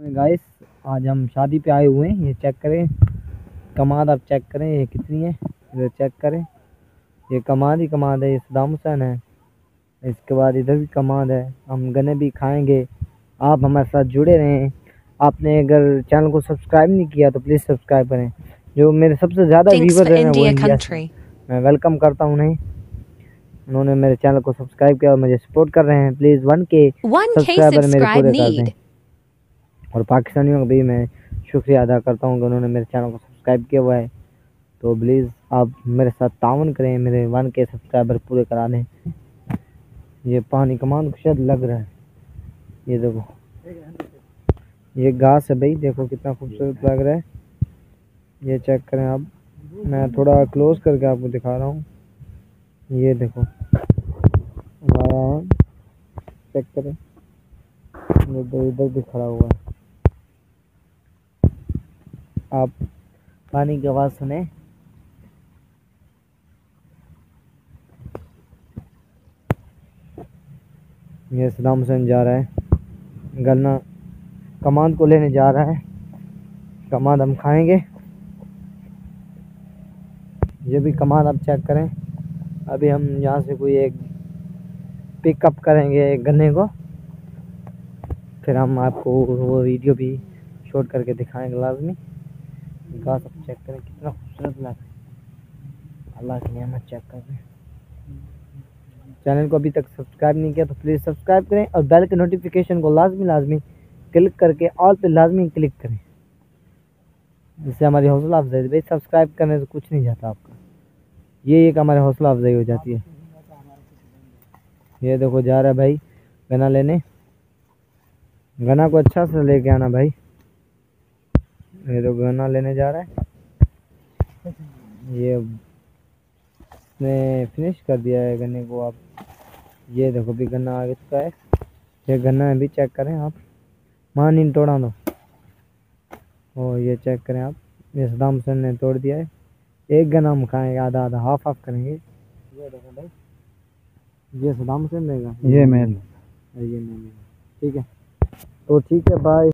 Guys आज हम शादी पे आए हुए हैं। ये चेक करें कमाद, आप चेक करें ये कितनी है, ये चेक करें। ये कमाद ही कमाद है, ये सद्दाम हुसैन है। इसके बाद इधर भी कमाद है, हम गन्ने भी खाएंगे। आप हमारे साथ जुड़े रहें। आपने अगर चैनल को सब्सक्राइब नहीं किया तो प्लीज़ सब्सक्राइब करें। जो मेरे सबसे ज़्यादा व्यूवर हैं वो इंडिया से, मैं वेलकम करता हूँ उन्हें। उन्होंने मेरे चैनल को सब्सक्राइब किया और मुझे सपोर्ट कर रहे हैं। प्लीज़ 1K सब्सक्राइबर मेरे पूरे कर दें। और पाकिस्तानियों का भी मैं शुक्रिया अदा करता हूँ कि उन्होंने मेरे चैनल को सब्सक्राइब किया हुआ है। तो प्लीज़ आप मेरे साथ ताउन करें, मेरे 1K सब्सक्राइबर पूरे करा दें। ये पानी कमान शायद लग रहा है, ये देखो ये घास है भाई, देखो कितना खूबसूरत लग रहा है। ये चेक करें आप, मैं थोड़ा क्लोज करके आपको दिखा रहा हूँ। ये देखो आया है, चेक करें, इधर भी खड़ा हुआ है। आप पानी की आवाज़ सुने। ये सद्दाम हुसैन जा रहा है गन्ना कमांद को लेने जा रहा है। कमांद हम खाएंगे। ये भी कमांद आप चेक करें। अभी हम यहाँ से कोई एक पिकअप करेंगे एक गन्ने को, फिर हम आपको वो वीडियो भी शूट करके दिखाएंगे लाजमी। घास आप चेक करें कितना खूबसूरत लग रहा है। अल्लाह की नेमत चेक करें। चैनल को अभी तक सब्सक्राइब नहीं किया तो प्लीज़ सब्सक्राइब करें और बेल के नोटिफिकेशन को लाजमी क्लिक करके ऑल पे लाजमी क्लिक करें, जिससे हमारी हौसला अफजाई। भाई सब्सक्राइब करने से कुछ नहीं जाता आपका, ये एक हमारी हौसला अफजाई हो जाती है। ये देखो जा रहा है भाई गन्ना लेने। गन्ना को अच्छा से लेके आना भाई। ये तो गन्ना लेने जा रहा है। ये ने फिनिश कर दिया है गन्ने को। आप ये देखो भी गन्ना आगे चुका है। ये गन्ना है भी चेक करें आप, मान इन तोड़ा दो। और ये चेक करें आप, ये सद्दाम हुसैन ने तोड़ दिया है। एक गन्ना हम खाएंगे, आधा आधा हाफ करेंगे। ये देखो भाई, ये सद्दाम हुसैन देगा, ये मैं, ठीक है। तो ठीक है, बाय।